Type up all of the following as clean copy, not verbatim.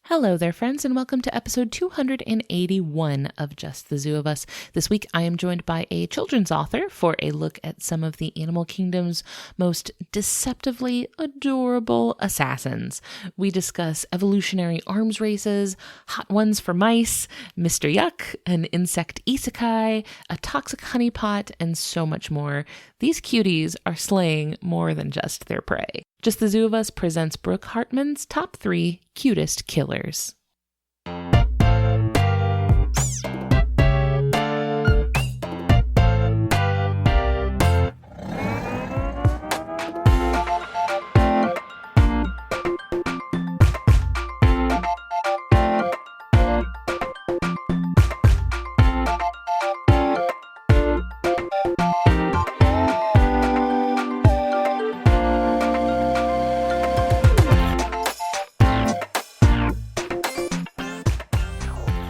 Hello there, friends, and welcome to episode 281 of Just the Zoo of Us. This week, I am joined by a children's author for a look at some of the animal kingdom's most deceptively adorable assassins. We discuss evolutionary arms races, hot ones for mice, Mr. Yuck, an insect isekai, a toxic honeypot, and so much more. These cuties are slaying more than just their prey. Just the Zoo of Us presents Brooke Hartman's Top 3 Cutest Killers.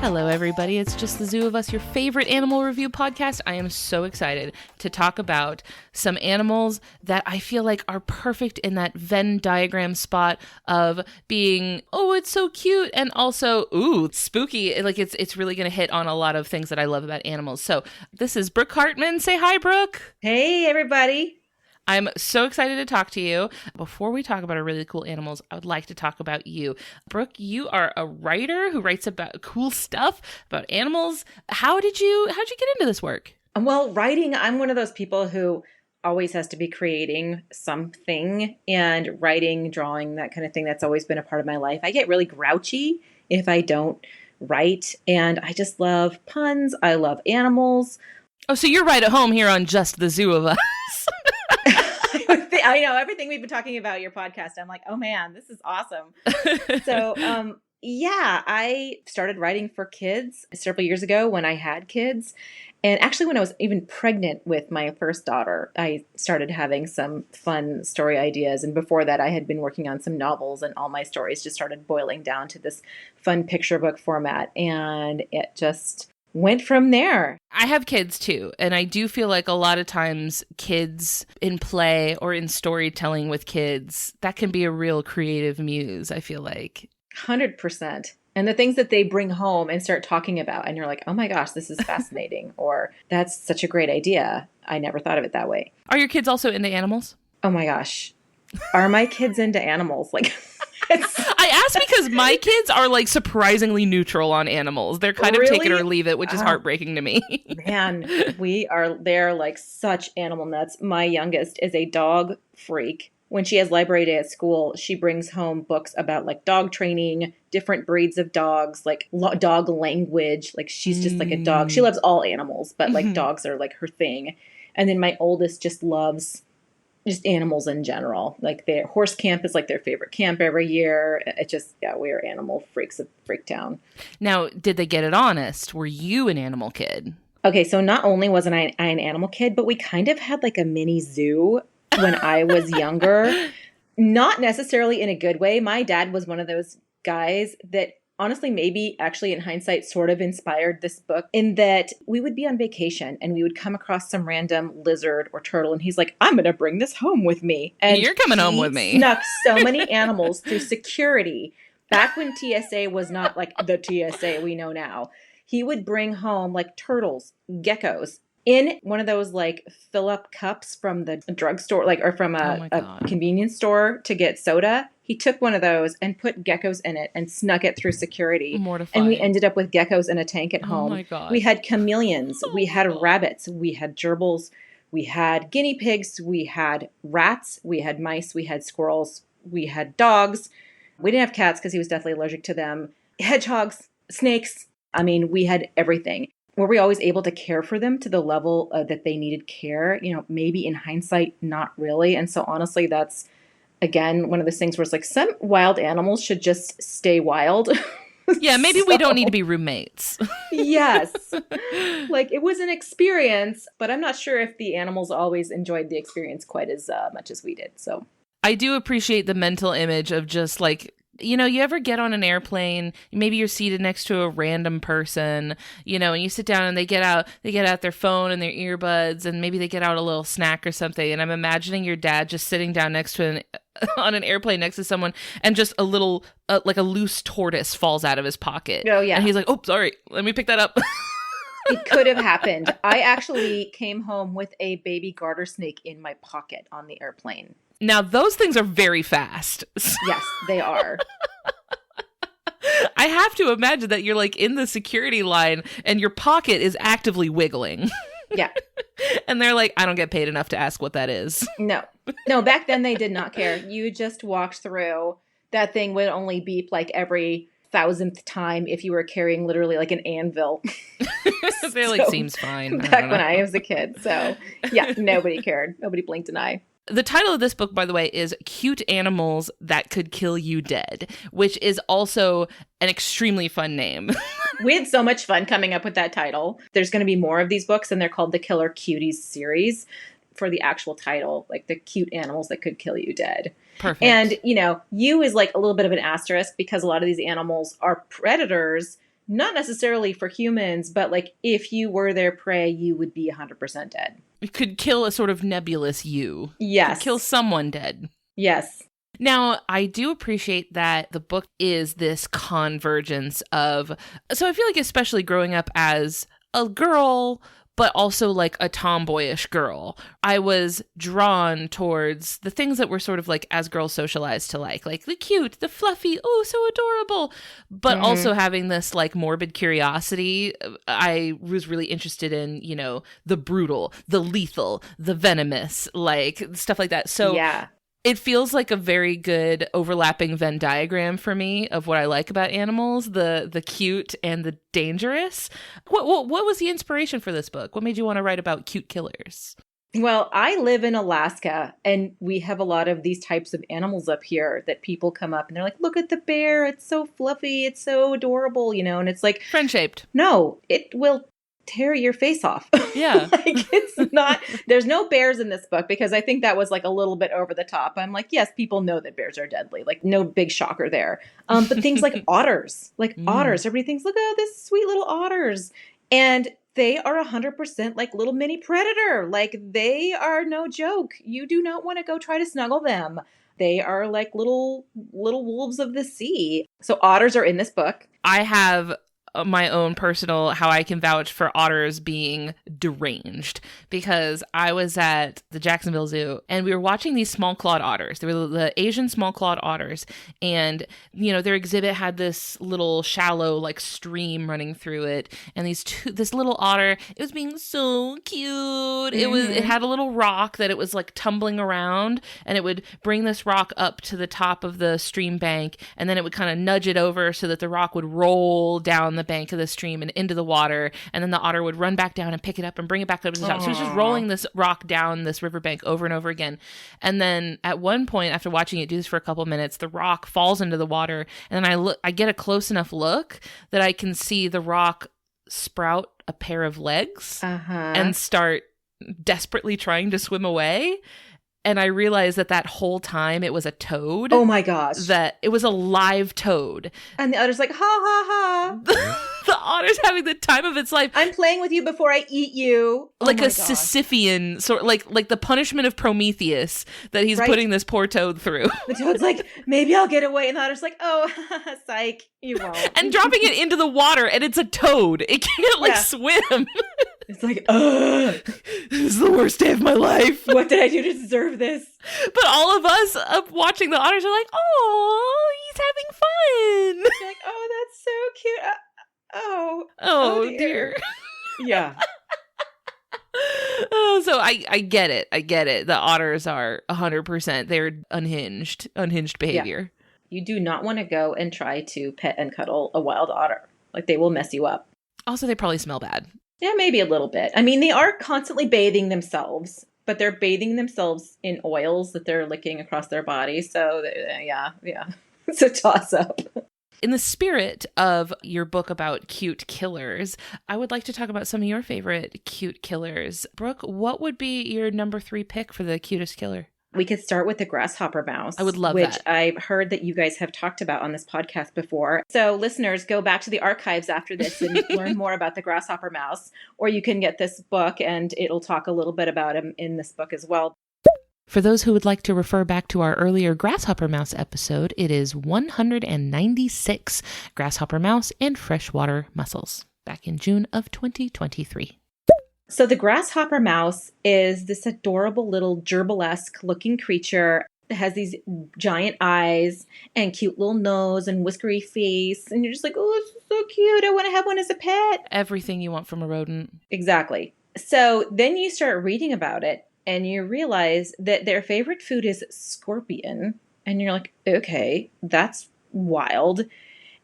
Hello, everybody. It's Just the Zoo of Us, your favorite animal review podcast. I am so excited to talk about some animals that I feel like are perfect in that Venn diagram spot of being, oh, it's so cute, and also, ooh, spooky. Like it's really going to hit on a lot of things that I love about animals. So this is Brooke Hartman. Say hi, Brooke. Hey, everybody. I'm so excited to talk to you. Before we talk about our really cool animals, I would like to talk about you. Brooke, you are a writer who writes about cool stuff about animals. How'd you get into this work? Well, writing, I'm one of those people who always has to be creating something, and writing, drawing, that kind of thing, that's always been a part of my life. I get really grouchy if I don't write, and I just love puns. I love animals. Oh, so you're right at home here on Just the Zoo of Us. I know everything we've been talking about your podcast. I'm like, oh man, this is awesome. So, I started writing for kids several years ago when I had kids. And actually, when I was even pregnant with my first daughter, I started having some fun story ideas. And before that, I had been working on some novels, and all my stories just started boiling down to this fun picture book format. And it just went from there. I have kids too, and I do feel like a lot of times kids in play or in storytelling with kids, that can be a real creative muse, I feel like. 100%. And the things that they bring home and start talking about, and you're like, oh my gosh, this is fascinating, or that's such a great idea. I never thought of it that way. Are your kids also into animals? Oh my gosh. Are my kids into animals? Like, I ask because my kids are like surprisingly neutral on animals. They're kind of take it or leave it, which is heartbreaking to me. Man, they're like such animal nuts. My youngest is a dog freak. When she has library day at school, she brings home books about like dog training, different breeds of dogs, like dog language. Like she's just like a dog. She loves all animals, but like dogs are like her thing. And then my oldest just loves just animals in general. Like their horse camp is like their favorite camp every year. It just, we are animal freaks of Freaktown. Now, did they get it honest? Were you an animal kid? Okay, so not only wasn't I an animal kid, but we kind of had like a mini zoo when I was younger. Not necessarily in a good way. My dad was one of those guys that honestly, maybe actually in hindsight, sort of inspired this book, in that we would be on vacation and we would come across some random lizard or turtle. And he's like, I'm going to bring this home with me. And you're coming home with me. Snuck so many animals through security. Back when TSA was not like the TSA we know now. He would bring home like turtles, geckos, in one of those like fill up cups from the drugstore, like, or from a convenience store to get soda. He took one of those and put geckos in it and snuck it through security. Mortifying. And we ended up with geckos in a tank at home. Oh my God. We had chameleons. We had rabbits. We had gerbils. We had guinea pigs. We had rats. We had mice. We had squirrels. We had dogs. We didn't have cats because he was deathly allergic to them. Hedgehogs, snakes. I mean, we had everything. Were we always able to care for them to the level that they needed care? You know, maybe in hindsight, not really. And so honestly, that's, again, one of those things where it's like some wild animals should just stay wild. Yeah, maybe we don't need to be roommates. Yes. Like it was an experience, but I'm not sure if the animals always enjoyed the experience quite as much as we did. So I do appreciate the mental image of just like You know, you ever get on an airplane, maybe you're seated next to a random person, you know, and you sit down and they get out their phone and their earbuds, and maybe they get out a little snack or something. And I'm imagining your dad just sitting down next to on an airplane next to someone, and just a little, like a loose tortoise falls out of his pocket. Oh, yeah. And he's like, oh, sorry, let me pick that up. It could have happened. I actually came home with a baby garter snake in my pocket on the airplane. Now, those things are very fast. Yes, they are. I have to imagine that you're like in the security line and your pocket is actively wiggling. Yeah. And they're like, I don't get paid enough to ask what that is. No, back then they did not care. You just walked through. That thing would only beep like every 1,000th time if you were carrying literally like an anvil. They're like, seems fine. Back when I was a kid. So yeah, nobody cared. Nobody blinked an eye. The title of this book, by the way, is Cute Animals That Could Kill You Dead, which is also an extremely fun name. We had so much fun coming up with that title. There's going to be more of these books, and they're called the Killer Cuties series for the actual title, like the cute animals that could kill you dead. Perfect. And, you know, you is like a little bit of an asterisk because a lot of these animals are predators, not necessarily for humans, but like if you were their prey, you would be 100% dead. It could kill a sort of nebulous you. Yes. Could kill someone dead. Yes. Now, I do appreciate that the book is this convergence of, so I feel like especially growing up as a girl, but also like a tomboyish girl, I was drawn towards the things that were sort of like as girls socialized to like the cute, the fluffy, oh, so adorable, but also having this like morbid curiosity. I was really interested in, you know, the brutal, the lethal, the venomous, like stuff like that. So yeah. It feels like a very good overlapping Venn diagram for me of what I like about animals, the cute and the dangerous. What was the inspiration for this book? What made you want to write about cute killers? Well, I live in Alaska, and we have a lot of these types of animals up here that people come up and they're like, look at the bear. It's so fluffy. It's so adorable, you know, and it's like friend-shaped. No, it will tear your face off. Yeah. Like it's not, there's no bears in this book because I think that was like a little bit over the top. I'm like, yes, people know that bears are deadly. Like no big shocker there. But things like otters, otters, everybody thinks, look at this sweet little otters. And they are 100% like little mini predator. Like they are no joke. You do not want to go try to snuggle them. They are like little wolves of the sea. So otters are in this book. I have my own personal how I can vouch for otters being deranged, because I was at the Jacksonville Zoo and we were watching these small clawed otters. They were the Asian small clawed otters, and you know, their exhibit had this little shallow like stream running through it, and this little otter, it was being so cute. It had a little rock that it was like tumbling around, and it would bring this rock up to the top of the stream bank, and then it would kind of nudge it over so that the rock would roll down the bank of the stream and into the water, and then the otter would run back down and pick it up and bring it back up to the top. So it was just rolling this rock down this riverbank over and over again. And then at one point, after watching it do this for a couple of minutes, the rock falls into the water, and then I get a close enough look that I can see the rock sprout a pair of legs and start desperately trying to swim away. And I realized that whole time it was a toad. Oh my gosh. That it was a live toad. And the otter's like, ha ha ha. The otter's having the time of its life. I'm playing with you before I eat you. Like a Sisyphean sort, like the punishment of Prometheus that he's putting this poor toad through. The toad's like, maybe I'll get away. And the otter's like, oh, psych, you won't. And dropping it into the water, and it's a toad. It can't swim. It's like, ugh. This is the worst day of my life. What did I do to deserve this? But all of us watching the otters are like, oh, he's having fun. You're like, oh, that's so cute. Oh dear. Yeah. So I get it. The otters are 100%. They're unhinged behavior. Yeah. You do not want to go and try to pet and cuddle a wild otter. Like they will mess you up. Also, they probably smell bad. Yeah, maybe a little bit. I mean, they are constantly bathing themselves, but they're bathing themselves in oils that they're licking across their body. So yeah. It's a toss-up. In the spirit of your book about cute killers, I would like to talk about some of your favorite cute killers. Brooke, what would be your number 3 pick for the cutest killer? We could start with the grasshopper mouse. I would love which that. I've heard that you guys have talked about on this podcast before. So listeners, go back to the archives after this and learn more about the grasshopper mouse. Or you can get this book and it'll talk a little bit about him in this book as well. For those who would like to refer back to our earlier grasshopper mouse episode, it is 196, Grasshopper Mouse and Freshwater Mussels, back in June of 2023. So the grasshopper mouse is this adorable little gerbil-esque looking creature. It has these giant eyes and cute little nose and whiskery face. And you're just like, oh, it's so cute. I want to have one as a pet. Everything you want from a rodent. Exactly. So then you start reading about it and you realize that their favorite food is scorpion. And you're like, okay, that's wild.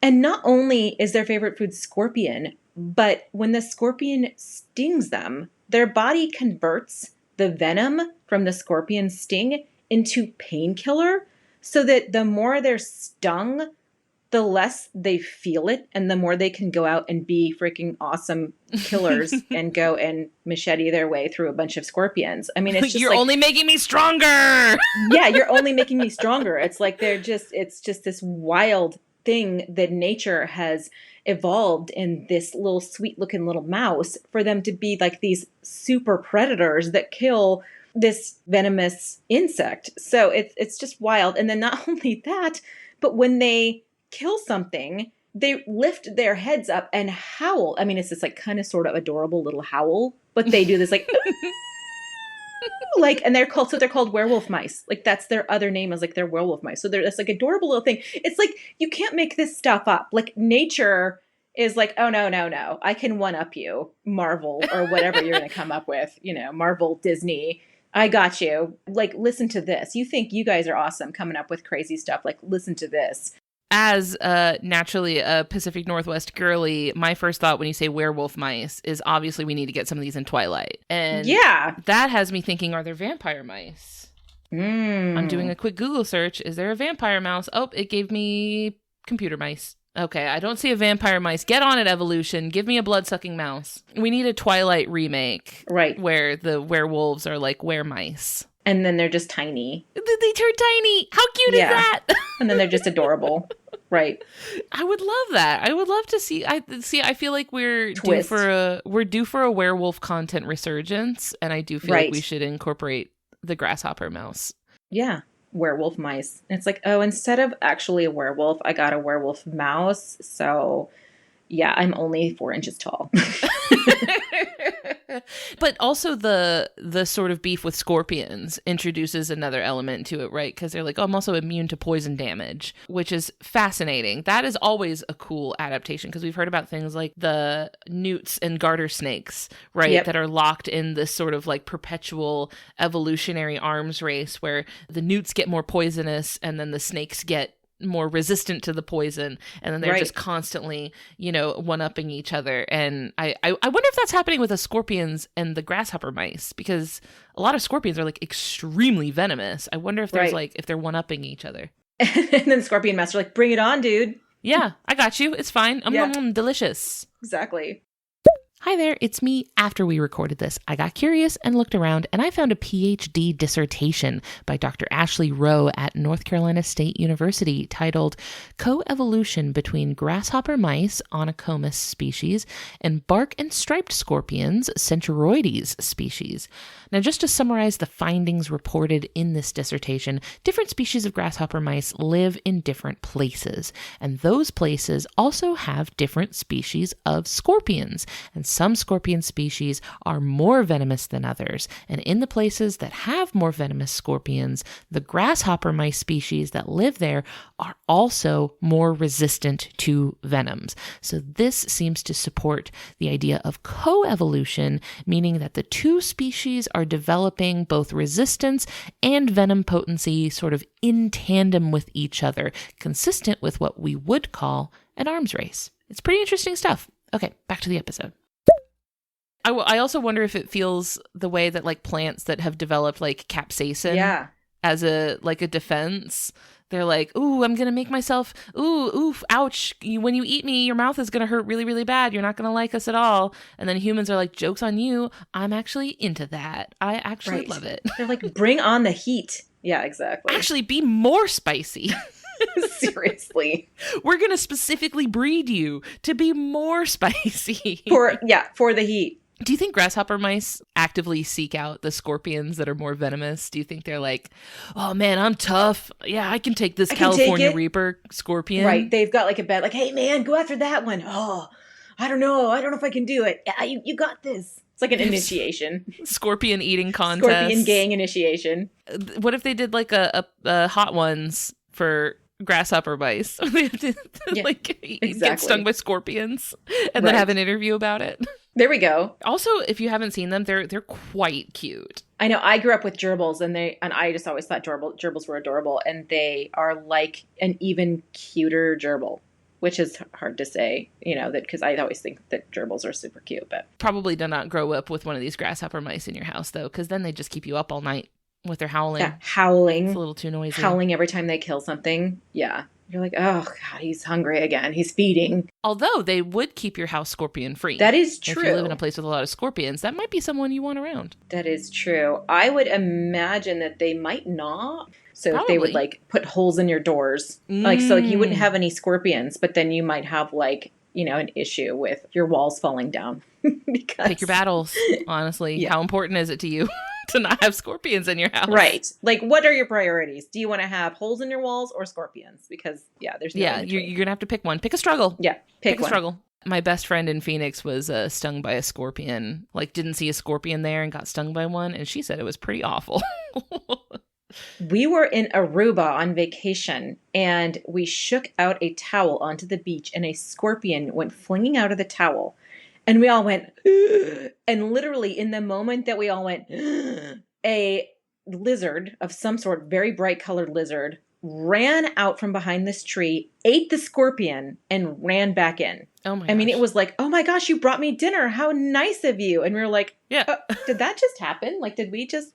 And not only is their favorite food scorpion, but when the scorpion stings them, their body converts the venom from the scorpion sting into painkiller so that the more they're stung, the less they feel it and the more they can go out and be freaking awesome killers and go and machete their way through a bunch of scorpions. I mean, it's just You're only making me stronger. Yeah, you're only making me stronger. It's like it's just this wild thing that nature has evolved in this little sweet looking little mouse for them to be like these super predators that kill this venomous insect. So it's just wild. And then not only that, but when they kill something, they lift their heads up and howl. I mean, it's this like kind of sort of adorable little howl, but they do this like and they're called werewolf mice. Like that's their other name, is like they're werewolf mice. So they're this like adorable little thing. It's like you can't make this stuff up. Like nature is like, oh no, I can one up you, Marvel or whatever you're going to come up with. Marvel, Disney. I got you. Like, listen to this. You think you guys are awesome coming up with crazy stuff. Like, listen to this. As naturally a Pacific Northwest girly, my first thought when you say werewolf mice is obviously we need to get some of these in Twilight. And yeah, that has me thinking, are there vampire mice? I'm doing a quick Google search. Is there a vampire mouse? Oh, it gave me computer mice. Okay, I don't see a vampire mice. Get on it, evolution. Give me a blood-sucking mouse. We need a Twilight remake. Right. Where the werewolves are like were-mice. And then they're just tiny. They turn tiny. How cute is that? And then they're just adorable. Right. I would love that. I would love to see. I feel like we're Twist. due for a werewolf content resurgence, and I do feel like we should incorporate the grasshopper mouse. Yeah, werewolf mice. And it's like, oh, instead of actually a werewolf, I got a werewolf mouse. So, yeah, I'm only 4 inches tall. But also the sort of beef with scorpions introduces another element to it, right? Because they're like, oh, I'm also immune to poison damage, which is fascinating. That is always a cool adaptation because we've heard about things like the newts and garter snakes, right? Yep. That are locked in this sort of like perpetual evolutionary arms race where the newts get more poisonous and then the snakes get more resistant to the poison, and then they're just constantly one-upping each other. And I wonder if that's happening with the scorpions and the grasshopper mice, because a lot of scorpions are like extremely venomous. I wonder if there's like if they're one-upping each other. And then scorpion master like, bring it on, dude. Yeah, I got you, it's fine. Delicious. Exactly. Hi there, it's me. After we recorded this, I got curious and looked around, and I found a PhD dissertation by Dr. Ashley Rowe at North Carolina State University titled Co-Evolution Between Grasshopper Mice, Onychomus species, and Bark and Striped Scorpions, Centauroides species. Now, just to summarize the findings reported in this dissertation, different species of grasshopper mice live in different places, and those places also have different species of scorpions. And some scorpion species are more venomous than others, and in the places that have more venomous scorpions, the grasshopper mice species that live there are also more resistant to venoms. So this seems to support the idea of coevolution, meaning that the two species are developing both resistance and venom potency sort of in tandem with each other, consistent with what we would call an arms race. It's pretty interesting stuff. Okay, back to the episode. I also wonder if it feels the way that like plants that have developed like capsaicin as a defense. They're like, ooh, I'm going to make myself, oof, ouch. When you eat me, your mouth is going to hurt really, really bad. You're not going to like us at all. And then humans are like, joke's on you. I'm actually into that. I actually love it. They're like, bring on the heat. Yeah, exactly. Actually, be more spicy. Seriously. We're going to specifically breed you to be more spicy. For the heat. Do you think grasshopper mice actively seek out the scorpions that are more venomous? Do you think they're like, oh man, I'm tough. Yeah, I can take this California Reaper scorpion. Right. They've got like a bet, like, hey man, go after that one. Oh, I don't know. I don't know if I can do it. Yeah, you got this. It's like an initiation. Scorpion eating contest. Scorpion gang initiation. What if they did like a Hot Ones for grasshopper mice? They have to get stung by scorpions and then have an interview about it. There we go. Also, if you haven't seen them, they're quite cute. I know. I grew up with gerbils, and I just always thought gerbils were adorable, and they are like an even cuter gerbil, which is hard to say, that because I always think that gerbils are super cute, but probably do not grow up with one of these grasshopper mice in your house though, because then they just keep you up all night with their howling. Yeah, howling. It's a little too noisy. Howling every time they kill something. Yeah. You're like, oh, God, he's hungry again. He's feeding. Although they would keep your house scorpion free. That is true. If you live in a place with a lot of scorpions, that might be someone you want around. That is true. I would imagine that they might not. So Probably. If they would like put holes in your doors, so you wouldn't have any scorpions, but then you might have an issue with your walls falling down. Because... Pick your battles, honestly. Yeah. How important is it to you to not have scorpions in your house? Right. Like, what are your priorities? Do you want to have holes in your walls or scorpions? Because, there's no you're going to have to pick one. Pick a struggle. Yeah, pick a struggle. My best friend in Phoenix was stung by a scorpion. Like, didn't see a scorpion there and got stung by one. And she said it was pretty awful. We were in Aruba on vacation, and we shook out a towel onto the beach, and a scorpion went flinging out of the towel. And we all went, ugh. And literally in the moment that we all went, ugh, a lizard of some sort, very bright colored lizard, ran out from behind this tree, ate the scorpion, and ran back in. Oh my gosh. I mean, it was like, oh my gosh, you brought me dinner. How nice of you. And we were like, yeah, did that just happen? Like, did we just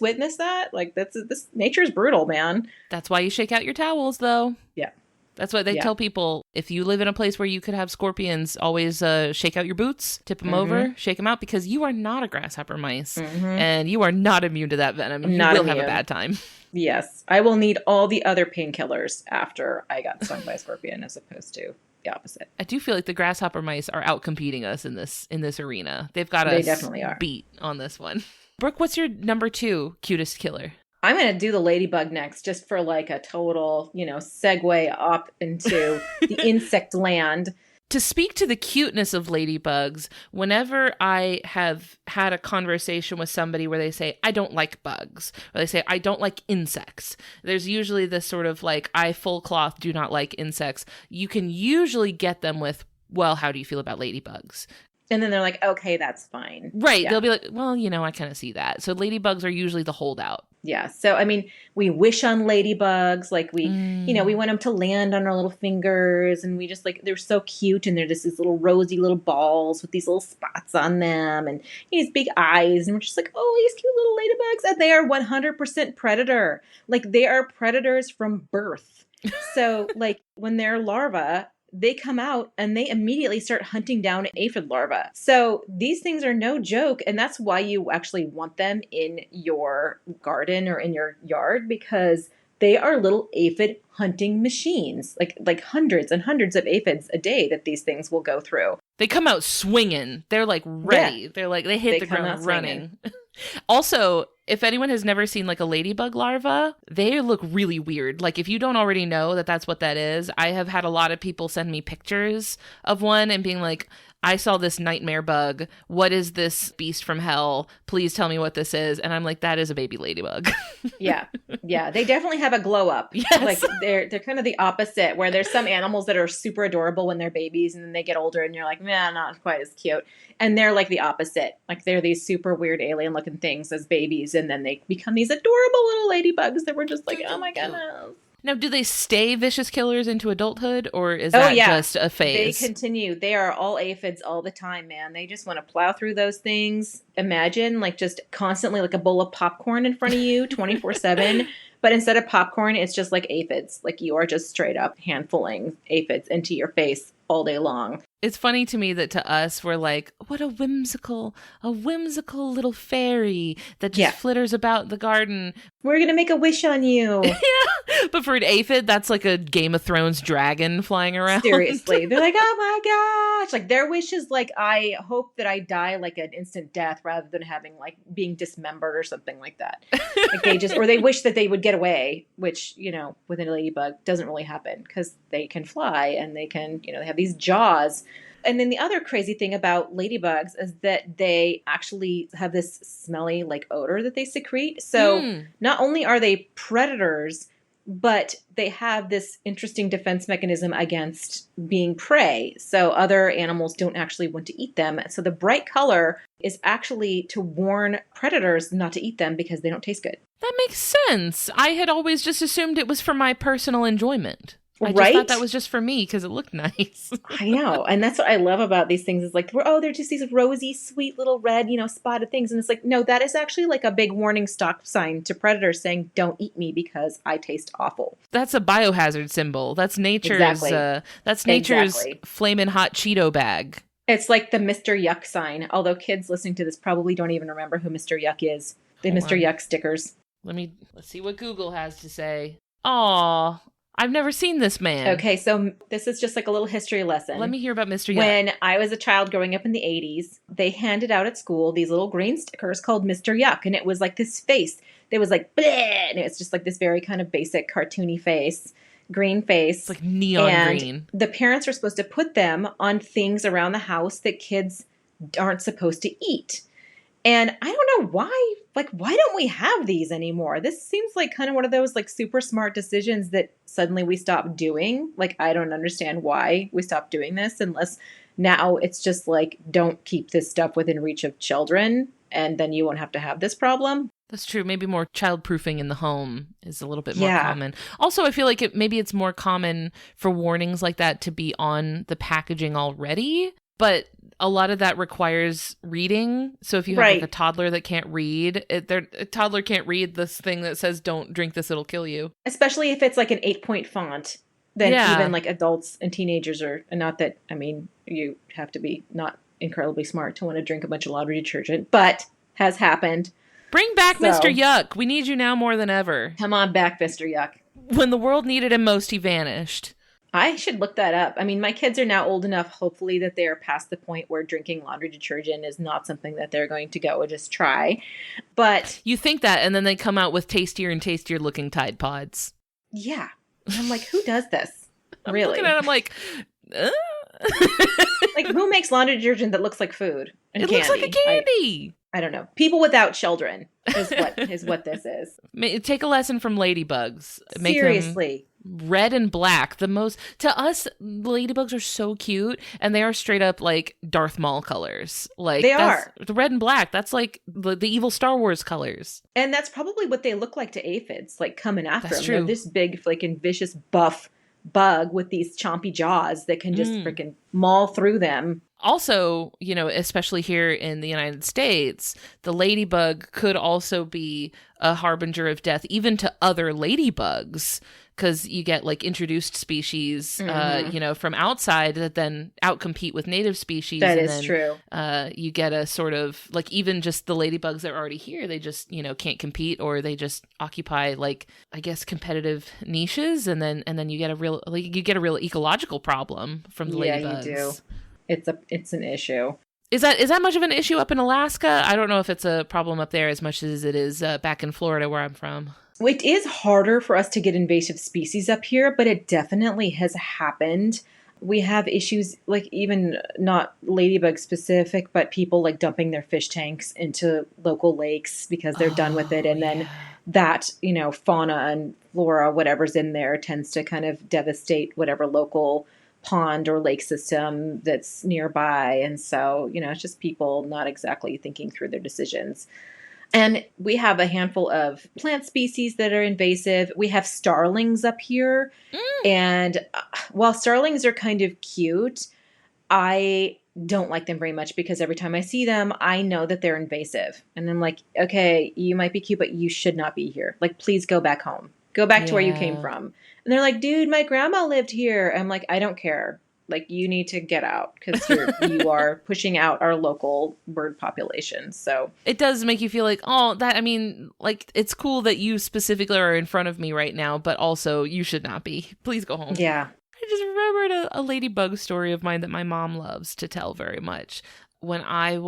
witness that? Like, this nature's brutal, man. That's why you shake out your towels, though. Yeah. That's what they tell people. If you live in a place where you could have scorpions, always shake out your boots, tip them over, shake them out, because you are not a grasshopper mice, and you are not immune to that venom. You will have a bad time. Yes. I will need all the other painkillers after I got stung by a scorpion, as opposed to the opposite. I do feel like the grasshopper mice are outcompeting us in this arena. They've got They us definitely are. Beat on this one. Brooke, what's your number 2 cutest killer? I'm going to do the ladybug next, just for like a total, segue up into the insect land. To speak to the cuteness of ladybugs, whenever I have had a conversation with somebody where they say, I don't like bugs, or they say, I don't like insects, there's usually this sort of like, I full cloth do not like insects. You can usually get them with, well, how do you feel about ladybugs? And then they're like, okay, that's fine. Right. Yeah. They'll be like, well, I kind of see that. So ladybugs are usually the holdout. Yeah. So, I mean, we wish on ladybugs. Like we want them to land on our little fingers, and we just like, they're so cute. And they're just these little rosy little balls with these little spots on them and these big eyes. And we're just like, oh, these cute little ladybugs. And they are 100% predator. Like, they are predators from birth. So like when they're larvae, they come out and they immediately start hunting down aphid larvae. So these things are no joke. And that's why you actually want them in your garden or in your yard, because they are little aphid hunting machines, like hundreds and hundreds of aphids a day that these things will go through. They come out swinging. They're like ready. Yeah. They're like, they hit the ground running. Also, if anyone has never seen like a ladybug larva, they look really weird. Like, if you don't already know that that's what that is, I have had a lot of people send me pictures of one and being like, I saw this nightmare bug. What is this beast from hell? Please tell me what this is. And I'm like, that is a baby ladybug. Yeah. Yeah. They definitely have a glow up. Yes. Like they're kind of the opposite, where there's some animals that are super adorable when they're babies, and then they get older and you're like, man, not quite as cute. And they're like the opposite. Like, they're these super weird alien looking things as babies, and then they become these adorable little ladybugs that were just like, oh my goodness. Now, do they stay vicious killers into adulthood, or is that just a phase? They continue. They are all aphids all the time, man. They just want to plow through those things. Imagine, like, just constantly like a bowl of popcorn in front of you 24/7. But instead of popcorn, it's just like aphids. Like, you are just straight up handfulling aphids into your face all day long. It's funny to me that to us, we're like, what a whimsical little fairy that just flitters about the garden. We're going to make a wish on you. Yeah. But for an aphid, that's like a Game of Thrones dragon flying around. Seriously. They're like, oh my gosh. Like their wish is like, I hope that I die like an instant death rather than having like being dismembered or something like that. Like they just, or they wish that they would get away, which, you know, with a ladybug doesn't really happen because they can fly and they can, you know, they have these jaws. And then the other crazy thing about ladybugs is that they actually have this smelly like odor that they secrete. So not only are they predators, but they have this interesting defense mechanism against being prey. So other animals don't actually want to eat them. So the bright color is actually to warn predators not to eat them because they don't taste good. That makes sense. I had always just assumed it was for my personal enjoyment. I just Right? thought that was just for me because it looked nice. I know. And that's what I love about these things is like, they're just these rosy, sweet little red, you know, spotted things. And it's like, no, that is actually like a big warning stop sign to predators saying, don't eat me because I taste awful. That's a biohazard symbol. That's nature's, flamin' hot Cheeto bag. It's like the Mr. Yuck sign. Although kids listening to this probably don't even remember who Mr. Yuck is. The Mr. Yuck stickers. Let's see what Google has to say. Aw. I've never seen this man. Okay, so this is just like a little history lesson. Let me hear about Mr. Yuck. When I was a child growing up in the 80s, they handed out at school these little green stickers called Mr. Yuck. And it was like this face that was like, bleh, and it was just like this very kind of basic cartoony face, green face. It's like neon green. The parents were supposed to put them on things around the house that kids aren't supposed to eat. And I don't know why, like, why don't we have these anymore? This seems like kind of one of those like super smart decisions that suddenly we stopped doing. Like, I don't understand why we stopped doing this unless now it's just like, don't keep this stuff within reach of children and then you won't have to have this problem. That's true. Maybe more child-proofing in the home is a little bit more common. Also, I feel like maybe it's more common for warnings like that to be on the packaging already. But a lot of that requires reading. So if you have like a toddler that can't read, a toddler can't read this thing that says, don't drink this, it'll kill you. Especially if it's like an 8-point font. Then even like adults and teenagers are, not that, I mean, you have to be not incredibly smart to want to drink a bunch of laundry detergent, but has happened. Bring back Mr. Yuck. We need you now more than ever. Come on back, Mr. Yuck. When the world needed him most, he vanished. I should look that up. I mean, my kids are now old enough, hopefully, that they are past the point where drinking laundry detergent is not something that they're going to go and just try. But you think that, and then they come out with tastier and tastier looking Tide Pods. Yeah. And I'm like, who does this? Really? I'm looking at it, I'm like, like, who makes laundry detergent that looks like food and it candy? Looks like a candy. I don't know. People without children is what this is. Take a lesson from ladybugs. Seriously. Red and black. To us, ladybugs are so cute, and they are straight up like Darth Maul colors. Like they are. The red and black. That's like the evil Star Wars colors. And that's probably what they look like to aphids, like coming after them. True. They're this big, freaking vicious, buff bug with these chompy jaws that can just freaking maul through them. Also, especially here in the United States, the ladybug could also be a harbinger of death, even to other ladybugs, because you get like introduced species, from outside that then outcompete with native species. That is true. You get a sort of like even just the ladybugs that are already here, they just can't compete, or they just occupy like I guess competitive niches, and then you get a real ecological problem from the ladybugs. Yeah, you do. It's an issue. Is that much of an issue up in Alaska? I don't know if it's a problem up there as much as it is back in Florida where I'm from. It is harder for us to get invasive species up here, but it definitely has happened. We have issues like even not ladybug specific, but people like dumping their fish tanks into local lakes because they're done with it. And then that, fauna and flora, whatever's in there tends to kind of devastate whatever local pond or lake system that's nearby. And so, it's just people not exactly thinking through their decisions. And we have a handful of plant species that are invasive. We have starlings up here. And while starlings are kind of cute, I don't like them very much because every time I see them, I know that they're invasive. And I'm like, okay, you might be cute, but you should not be here. Like, please go back home. Go back to where you came from. And they're like, dude, my grandma lived here. I'm like, I don't care. Like, you need to get out because you are pushing out our local bird population. So it does make you feel like, oh, that, I mean, like, it's cool that you specifically are in front of me right now, but also you should not be. Please go home. yeah. I just remembered a ladybug story of mine that my mom loves to tell very much. When I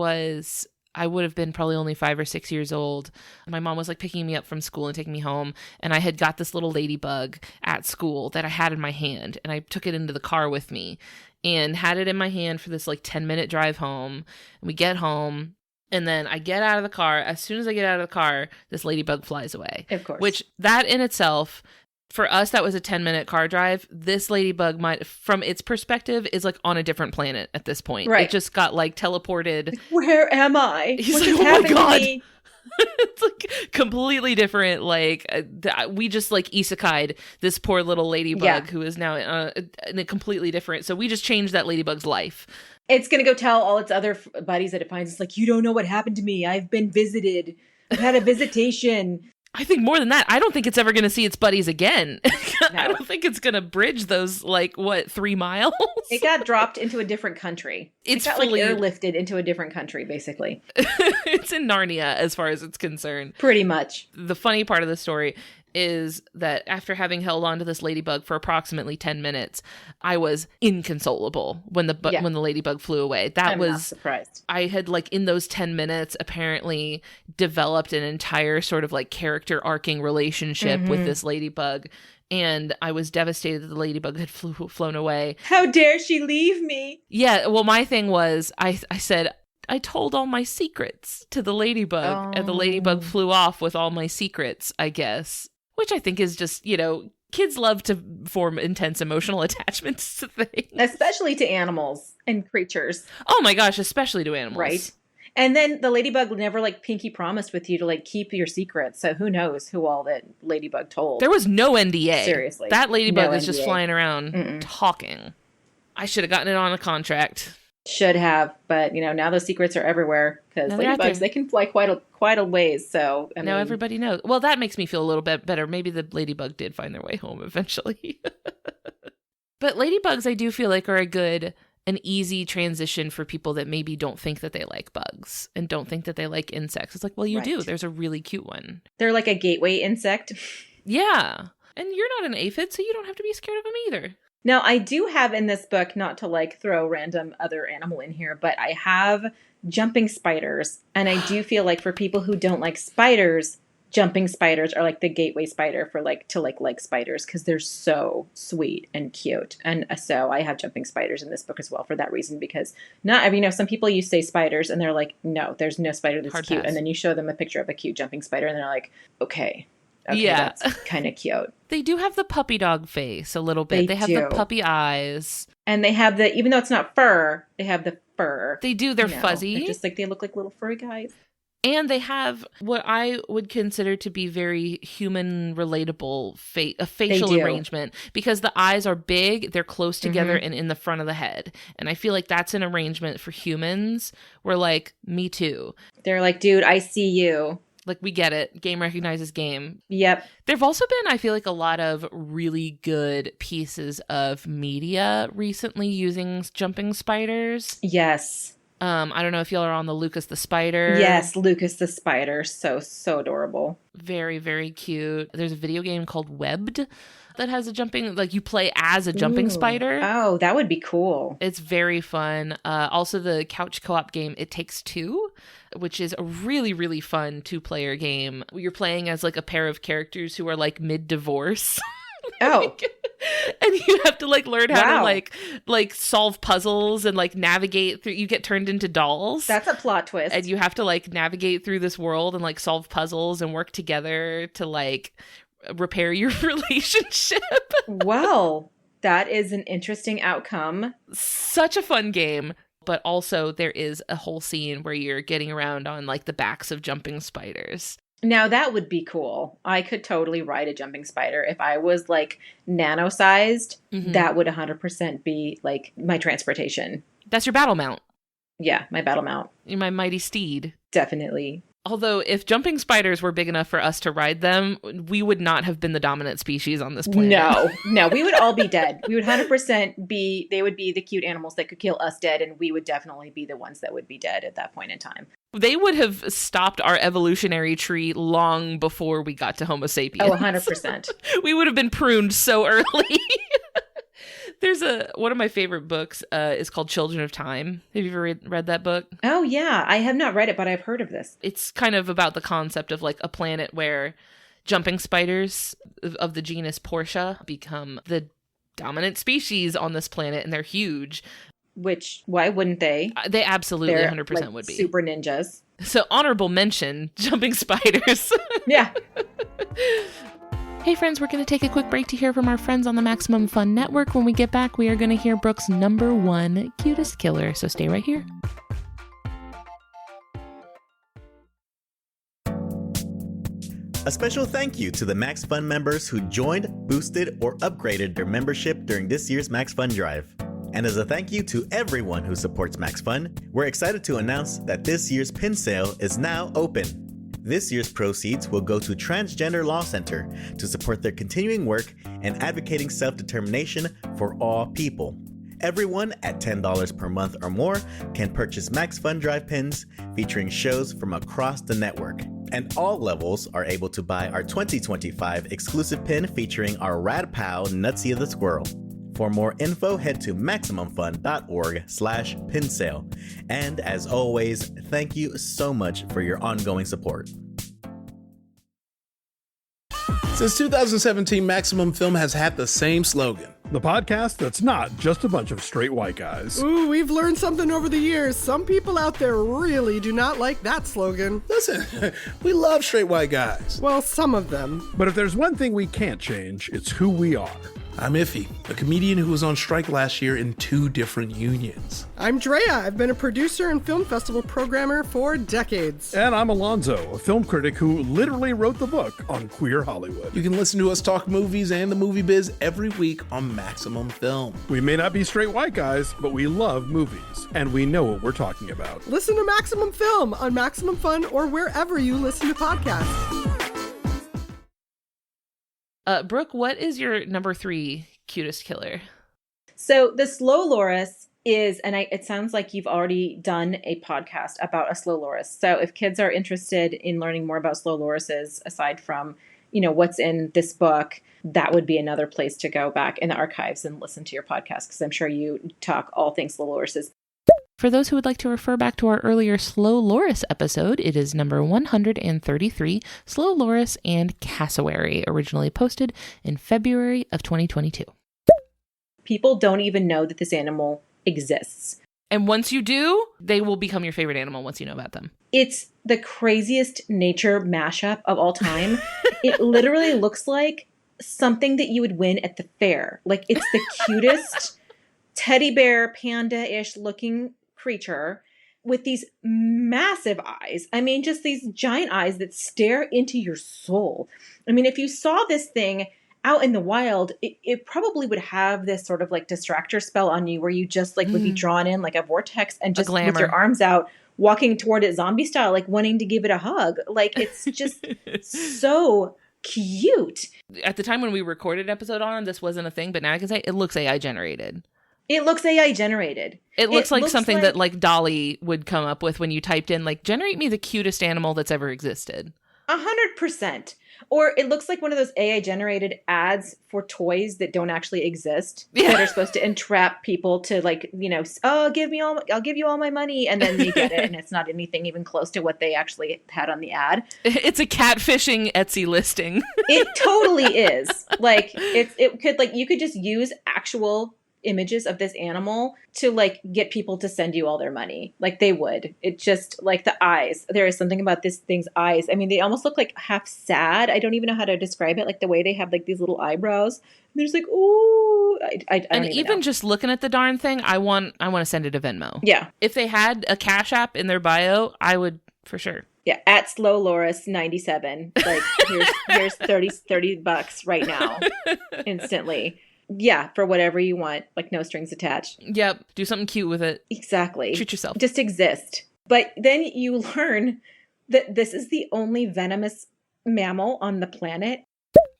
would have been probably only 5 or 6 years old. My mom was like picking me up from school and taking me home. And I had got this little ladybug at school that I had in my hand. And I took it into the car with me and had it in my hand for this like 10-minute drive home. And we get home. And then I get out of the car. As soon as I get out of the car, this ladybug flies away. Of course. Which that in itself, for us, that was a 10-minute car drive. This ladybug might, from its perspective, is like on a different planet at this point. Right. It just got like teleported. Where am I? He's What like, just oh my happened to God. me? It's like completely different. Like we just like isekai'd this poor little ladybug who is now in a completely different. So we just changed that ladybug's life. It's going to go tell all its other buddies that it finds. It's like, you don't know what happened to me. I've been visited. I've had a visitation. I think more than that, I don't think it's ever going to see its buddies again. No. I don't think it's going to bridge those, 3 miles? It got dropped into a different country. It's it got fully airlifted into a different country, basically. It's in Narnia as far as it's concerned. Pretty much. The funny part of the story is that after having held on to this ladybug for approximately 10 minutes, I was inconsolable when the ladybug flew away. I'm not surprised. I had in those 10 minutes apparently developed an entire sort of character arcing relationship with this ladybug. And I was devastated that the ladybug had flown away. How dare she leave me? Yeah, well, my thing was, I said, I told all my secrets to the ladybug, and the ladybug flew off with all my secrets, I guess. Which I think is just, kids love to form intense emotional attachments to things. Especially to animals and creatures. Oh my gosh, especially to animals. Right. And then the ladybug never pinky promised with you to keep your secrets. So who knows who all that ladybug told. There was no NDA. Seriously. That ladybug was NDA. just flying around talking. I should have gotten it on a contract. Should have, but now those secrets are everywhere because ladybugs, they can fly quite a ways. So now everybody knows. Well, that makes me feel a little bit better. Maybe the ladybug did find their way home eventually. But ladybugs, I do feel like are an easy transition for people that maybe don't think that they like bugs and don't think that they like insects. It's like, well, you do. There's a really cute one. They're like a gateway insect. Yeah. And you're not an aphid, so you don't have to be scared of them either. Now, I do have in this book, not to throw random other animal in here, but I have jumping spiders. And I do feel like for people who don't like spiders, jumping spiders are the gateway spider for to like spiders because they're so sweet and cute. And so I have jumping spiders in this book as well for that reason, because not every, some people you say spiders and they're like, no, there's no spider that's cute. And then you show them a picture of a cute jumping spider and they're like, okay, yeah, that's kind of cute. They do have the puppy dog face a little bit. They have the puppy eyes. And they have even though it's not fur, they have the fur. They do. They're fuzzy. They're just they look like little furry guys. And they have what I would consider to be very human relatable a facial arrangement because the eyes are big, they're close together and in the front of the head. And I feel like that's an arrangement for humans where me too. They're like, dude, I see you. We get it. Game recognizes game. Yep. There've also been, I feel like, a lot of really good pieces of media recently using jumping spiders. Yes. I don't know if y'all are on the Lucas the Spider. Yes, Lucas the Spider. So adorable. Very, very cute. There's a video game called Webbed that has a jumping, you play as a jumping spider. Oh, that would be cool. It's very fun. Also, the couch co-op game It Takes Two, which is a really, really fun 2-player game. You're playing as a pair of characters who are mid-divorce. Oh. And you have to learn how to solve puzzles and navigate through. You get turned into dolls. That's a plot twist. And you have to navigate through this world and solve puzzles and work together to repair your relationship. Well, that is an interesting outcome. Such a fun game. But also there is a whole scene where you're getting around on the backs of jumping spiders. Now that would be cool. I could totally ride a jumping spider. If I was nano-sized, that would 100% be my transportation. That's your battle mount. Yeah, my battle mount. You're my mighty steed. Definitely. Although if jumping spiders were big enough for us to ride them, we would not have been the dominant species on this planet. No, we would all be dead. We would 100% be, they would be the cute animals that could kill us dead, and we would definitely be the ones that would be dead at that point in time. They would have stopped our evolutionary tree long before we got to Homo sapiens. Oh, 100%. We would have been pruned so early. There's one of my favorite books is called Children of Time. Have you ever read that book? Oh, yeah. I have not read it, but I've heard of this. It's kind of about the concept of like a planet where jumping spiders of the genus Portia become the dominant species on this planet, and they're huge. Which, why wouldn't they? They absolutely They're 100% like would be. Super ninjas. So honorable mention, jumping spiders. Yeah. Hey friends, we're going to take a quick break to hear from our friends on the Maximum Fun Network. When we get back, we are going to hear Brooke's number 1 cutest killer. So stay right here. A special thank you to the Max Fun members who joined, boosted, or upgraded their membership during this year's Max Fun Drive. And as a thank you to everyone who supports Max Fun, we're excited to announce that this year's pin sale is now open. This year's proceeds will go to Transgender Law Center to support their continuing work and advocating self-determination for all people. Everyone at $10 per month or more can purchase Max Fun Drive pins featuring shows from across the network. And all levels are able to buy our 2025 exclusive pin featuring our rad pal Nutsy the Squirrel. For more info, head to MaximumFun.org/pin sale. And as always, thank you so much for your ongoing support. Since 2017, Maximum Film has had the same slogan. The podcast that's not just a bunch of straight white guys. Ooh, we've learned something over the years. Some people out there really do not like that slogan. Listen, we love straight white guys. Well, some of them. But if there's one thing we can't change, it's who we are. I'm Iffy, a comedian who was on strike last year in 2 different unions. I'm Drea. I've been a producer and film festival programmer for decades. And I'm Alonzo, a film critic who literally wrote the book on queer Hollywood. You can listen to us talk movies and the movie biz every week on Maximum Film. We may not be straight white guys, but we love movies, and we know what we're talking about. Listen to Maximum Film on Maximum Fun or wherever you listen to podcasts. Brooke, what is your number 3 cutest killer? So the slow loris is, and it sounds like you've already done a podcast about a slow loris. So if kids are interested in learning more about slow lorises, aside from, what's in this book, that would be another place to go back in the archives and listen to your podcast, because I'm sure you talk all things slow lorises. For those who would like to refer back to our earlier Slow Loris episode, it is number 133, Slow Loris and Cassowary, originally posted in February of 2022. People don't even know that this animal exists. And once you do, they will become your favorite animal once you know about them. It's the craziest nature mashup of all time. It literally looks like something that you would win at the fair. Like, it's the cutest teddy bear, panda-ish looking creature with these massive eyes. I mean, just these giant eyes that stare into your soul. I mean, if you saw this thing out in the wild, it probably would have this sort of like distractor spell on you where you just like would be drawn in like a vortex and just with your arms out, walking toward it zombie style, like wanting to give it a hug. Like, it's just so cute. At the time when we recorded an episode on, this wasn't a thing, but now I can say it looks AI generated. It looks AI generated. It looks like something that like Dolly would come up with when you typed in like, generate me the cutest animal that's ever existed. 100%. Or it looks like one of those AI generated ads for toys that don't actually exist, that are supposed to entrap people to like, oh, I'll give you all my money. And then they get it. And it's not anything even close to what they actually had on the ad. It's a catfishing Etsy listing. It totally is. Like, you could just use actual images of this animal to like get people to send you all their money. Like, they would. It just like the eyes. There is something about this thing's eyes. I mean, they almost look like half sad. I don't even know how to describe it. Like the way they have like these little eyebrows. They're just like, ooh. I don't even know. Just looking at the darn thing, I want to send it to Venmo. Yeah. If they had a Cash App in their bio, I would for sure. Yeah, at Slow Loris 97. Like, here's $30 right now, instantly. Yeah, for whatever you want, like no strings attached. Yep, do something cute with it. Exactly. Treat yourself. Just exist. But then you learn that this is the only venomous mammal on the planet?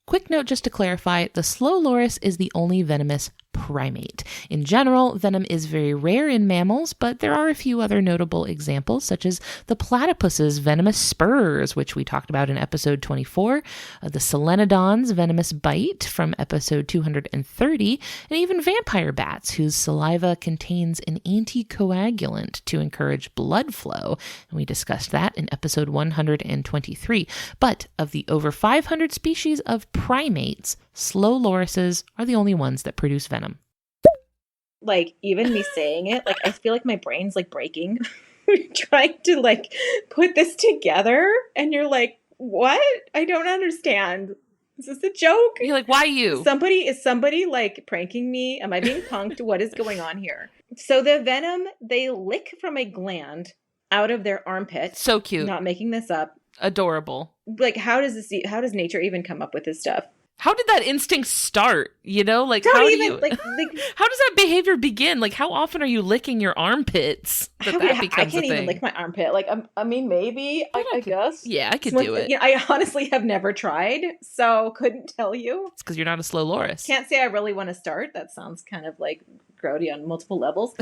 Quick note just to clarify, the slow loris is the only venomous primate. In general, venom is very rare in mammals, but there are a few other notable examples, such as the platypus's venomous spurs, which we talked about in episode 24, the solenodon's venomous bite from episode 230, and even vampire bats, whose saliva contains an anticoagulant to encourage blood flow. And we discussed that in episode 123. But of the over 500 species of primates, slow lorises are the only ones that produce venom. Like, even me saying it, like, I feel like my brain's like breaking. Trying to like put this together, and you're like, what? I don't understand. Is this a joke? You're like, why you? Is somebody like pranking me? Am I being punked? What is going on here? So the venom, they lick from a gland out of their armpit. So cute. Not making this up. Adorable. Like, how does nature even come up with this stuff? How did that instinct start? You know, like how does that behavior begin? Like, how often are you licking your armpits? That becomes I can't even lick my armpit. Like, I mean, maybe I guess. Yeah, I could do it. You know, I honestly have never tried, so couldn't tell you. It's because you're not a slow loris. Can't say I really want to start. That sounds kind of like grody on multiple levels.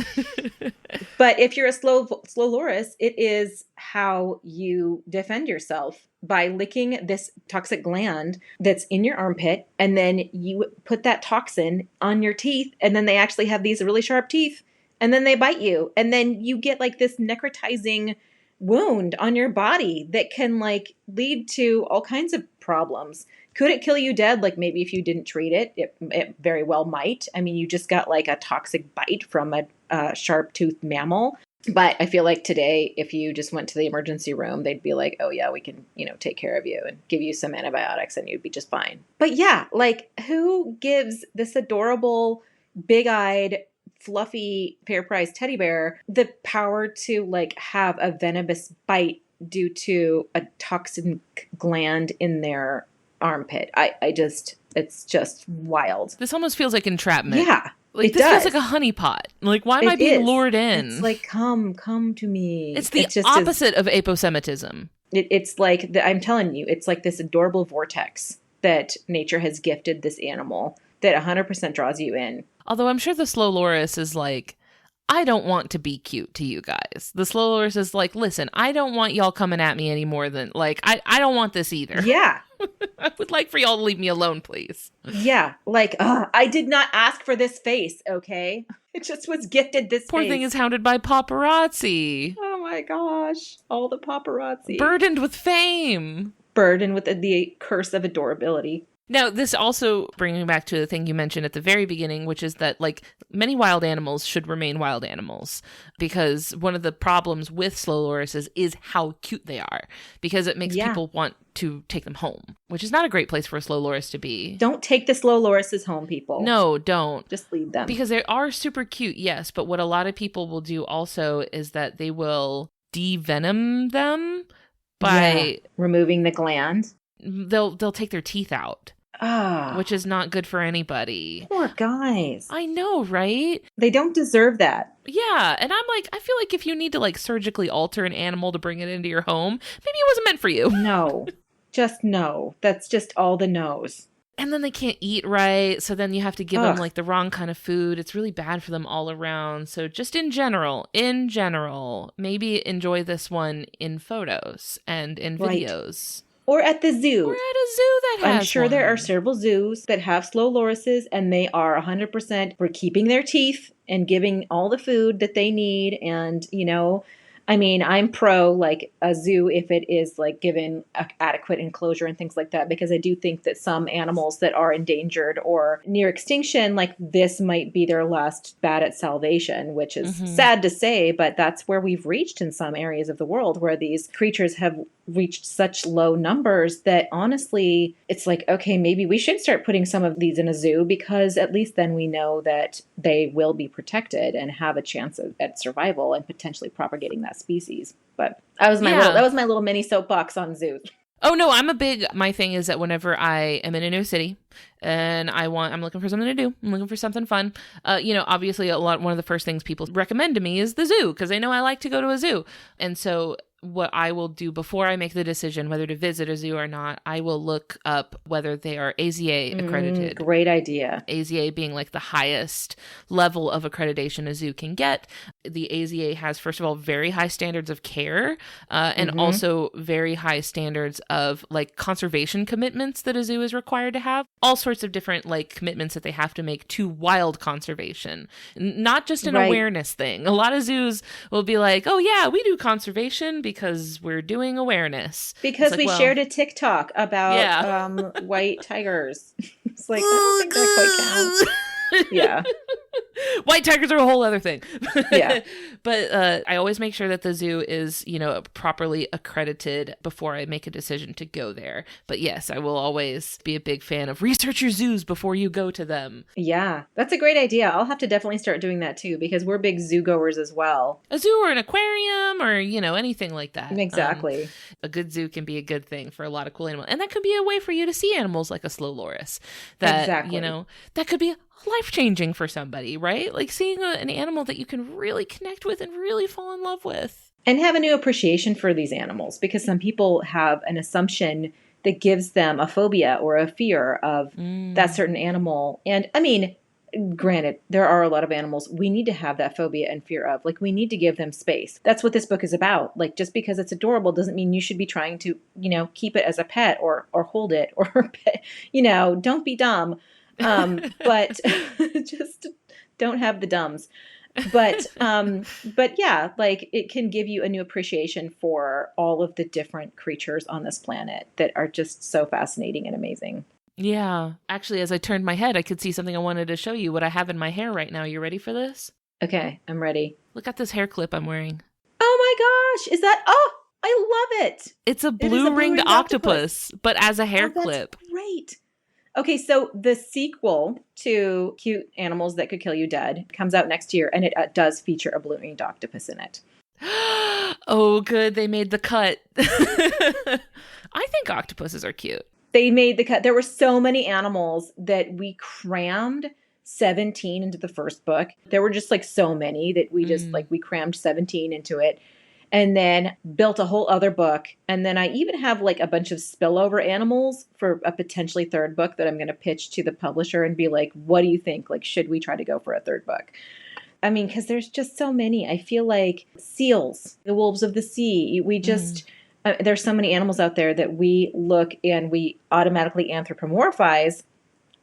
But if you're a slow loris, it is how you defend yourself, by licking this toxic gland that's in your armpit, and then you put that toxin on your teeth, and then they actually have these really sharp teeth, and then they bite you, and then you get like this necrotizing wound on your body that can like lead to all kinds of problems. Could it kill you dead? Like, maybe if you didn't treat it, it very well might. I mean, you just got like a toxic bite from a sharp-toothed mammal. But I feel like today, if you just went to the emergency room, they'd be like, oh yeah, we can, take care of you and give you some antibiotics and you'd be just fine. But yeah, like, who gives this adorable, big-eyed, fluffy, fair-priced teddy bear the power to like have a venomous bite due to a toxin gland in their armpit? It's just wild. This almost feels like entrapment. Yeah. Like, this feels like a honeypot. Like, why am I being lured in? It's like, come to me. It's the opposite of aposematism. It's like, I'm telling you, it's like this adorable vortex that nature has gifted this animal that 100% draws you in. Although I'm sure the slow loris is like, I don't want to be cute to you guys. The slow loris is like, listen, I don't want y'all coming at me any more than, like, I don't want this either. Yeah. I would like for y'all to leave me alone, please. Yeah, like, I did not ask for this face, okay? It just was gifted this Poor face. thing is hounded by paparazzi. Oh my gosh, all the paparazzi. Burdened with fame. Burdened with the curse of adorability. Now, this also bringing back to the thing you mentioned at the very beginning, which is that, like, many wild animals should remain wild animals, because one of the problems with slow lorises is how cute they are, because it makes people want to take them home, which is not a great place for a slow loris to be. Don't take the slow lorises home, people. No, don't. Just leave them. Because they are super cute, yes, but what a lot of people will do also is that they will devenom them by removing the gland. They'll take their teeth out. Which is not good for anybody. Poor guys. I know, right? They don't deserve that. Yeah, and I'm like, I feel like if you need to like surgically alter an animal to bring it into your home, maybe it wasn't meant for you. No. Just no. That's just all the no's. And then they can't eat right, so then you have to give them like the wrong kind of food. It's really bad for them all around. So just in general, maybe enjoy this one in photos and in videos. Or at the zoo. Or at a zoo that has I'm sure there are several zoos that have slow lorises, and they are 100% for keeping their teeth and giving all the food that they need. And, I mean, I'm pro like a zoo if it is like given adequate enclosure and things like that, because I do think that some animals that are endangered or near extinction, like this might be their last bat at salvation, which is sad to say, but that's where we've reached in some areas of the world, where these creatures have reached such low numbers that honestly, it's like, okay, maybe we should start putting some of these in a zoo, because at least then we know that they will be protected and have a chance at survival and potentially propagating that species. But that was my little mini soapbox on zoos. Oh no, my thing is that whenever I am in a new city and I'm looking for something to do, I'm looking for something fun, obviously one of the first things people recommend to me is the zoo, because they know I like to go to a zoo. And so what I will do before I make the decision whether to visit a zoo or not, I will look up whether they are AZA accredited. Great idea. AZA being like the highest level of accreditation a zoo can get. The AZA has, first of all, very high standards of care and also very high standards of like conservation commitments that a zoo is required to have. All sorts of different like commitments that they have to make to wild conservation, not just an awareness thing. A lot of zoos will be like, oh yeah, we do conservation because we're doing awareness. Because like, we shared a TikTok about white tigers. It's like, I don't think that quite counts. Yeah. White tigers are a whole other thing. Yeah. But I always make sure that the zoo is, properly accredited before I make a decision to go there. But yes, I will always be a big fan of research your zoos before you go to them. Yeah, that's a great idea. I'll have to definitely start doing that too, because we're big zoo goers as well. A zoo or an aquarium or, anything like that. Exactly. A good zoo can be a good thing for a lot of cool animals. And that could be a way for you to see animals like a slow loris. That, that could be life-changing for somebody, right? Like seeing an animal that you can really connect with and really fall in love with. And have a new appreciation for these animals, because some people have an assumption that gives them a phobia or a fear of that certain animal. And I mean, granted, there are a lot of animals we need to have that phobia and fear of. Like, we need to give them space. That's what this book is about. Like, just because it's adorable doesn't mean you should be trying to, keep it as a pet or hold it or pet, don't be dumb. But just don't have the dumbs. But yeah, like, it can give you a new appreciation for all of the different creatures on this planet that are just so fascinating and amazing. Yeah. Actually, as I turned my head, I could see something I wanted to show you, what I have in my hair right now. You ready for this? Okay, I'm ready. Look at this hair clip I'm wearing. Oh my gosh. Is that, I love it. It's a blue ringed octopus, but as a hair clip. Great. Okay, so the sequel to Cute Animals That Could Kill You Dead comes out next year, and it does feature a blue ringed octopus in it. Oh, good. They made the cut. I think octopuses are cute. They made the cut. There were so many animals that we crammed 17 into the first book. There were just like so many that we just we crammed 17 into it, and then built a whole other book. And then I even have like a bunch of spillover animals for a potentially third book that I'm going to pitch to the publisher and be like, what do you think? Like, should we try to go for a third book? I mean, because there's just so many. I feel like seals, the wolves of the sea, we just... there's so many animals out there that we look and we automatically anthropomorphize,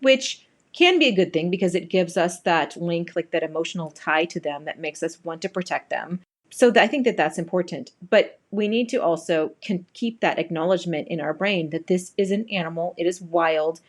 which can be a good thing because it gives us that link, like that emotional tie to them that makes us want to protect them. So I think that that's important. But we need to also keep that acknowledgement in our brain that this is an animal. It is wild.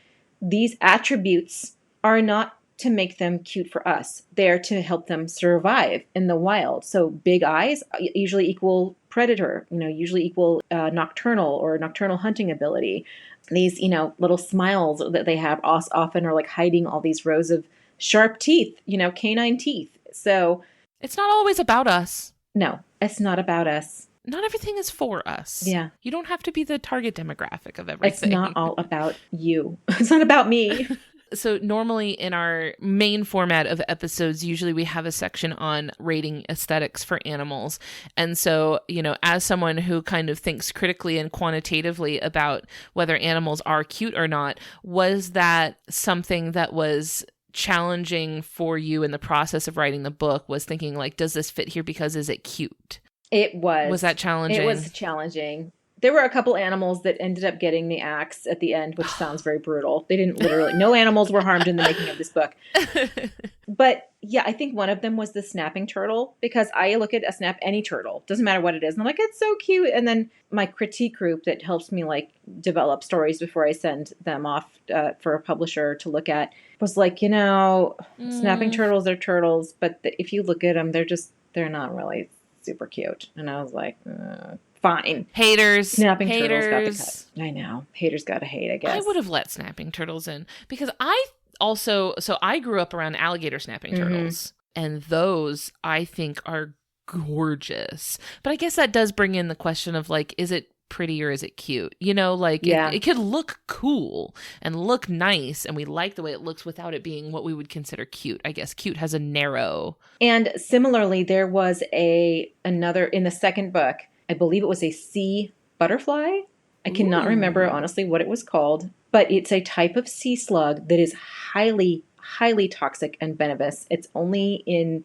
These attributes are not to make them cute for us. They're to help them survive in the wild. So big eyes usually equal predator, usually equal nocturnal or nocturnal hunting ability. These, little smiles that they have often are like hiding all these rows of sharp teeth, canine teeth. So it's not always about us. No, it's not about us. Not everything is for us. Yeah. You don't have to be the target demographic of everything. It's not all about you. It's not about me. So normally in our main format of episodes, usually we have a section on rating aesthetics for animals. And so, as someone who kind of thinks critically and quantitatively about whether animals are cute or not, was that something that was challenging for you in the process of writing the book? Was thinking like, does this fit here because is it cute? It was. Was that challenging? It was challenging. There were a couple animals that ended up getting the axe at the end, which sounds very brutal. They didn't literally, no animals were harmed in the making of this book. But yeah, I think one of them was the snapping turtle, because I look at any turtle, doesn't matter what it is, and I'm like, it's so cute. And then my critique group that helps me like develop stories before I send them off for a publisher to look at was like, snapping turtles are turtles, but if you look at them, they're not really super cute. And I was like, fine. Haters. Snapping turtles got the cut. I know. Haters got to hate, I guess. I would have let snapping turtles in because I grew up around alligator snapping turtles, and those I think are gorgeous. But I guess that does bring in the question of like, is it pretty or is it cute? It could look cool and look nice, and we like the way it looks without it being what we would consider cute. I guess cute has a narrow. And similarly, there was another in the second book. I believe it was a sea butterfly. I cannot remember honestly what it was called, but it's a type of sea slug that is highly, highly toxic and venomous. It's only in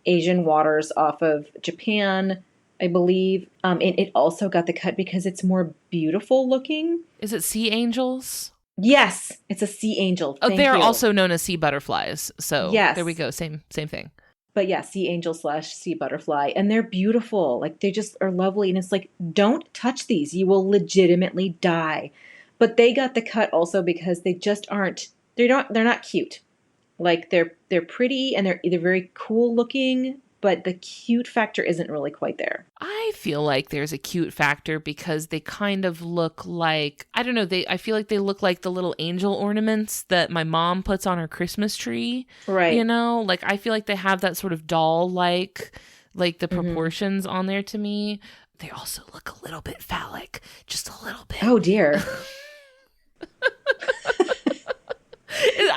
Asian waters off of Japan, I believe. And it also got the cut because it's more beautiful looking. Is it sea angels? Yes, it's a sea angel. Oh, Thank they're you. also known as sea butterflies. So Yes. there we go. Same thing. But yeah, sea angel / sea butterfly. And they're beautiful. Like they just are lovely. And it's like, don't touch these. You will legitimately die. But they got the cut also because they just aren't, they're not cute. Like they're pretty and they're very cool looking, but the cute factor isn't really quite there. I feel like there's a cute factor because they kind of look like, I don't know, I feel like they look like the little angel ornaments that my mom puts on her Christmas tree. Right. You know, like I feel like they have that sort of doll-like, like the proportions on there to me. They also look a little bit phallic, just a little bit. Oh dear.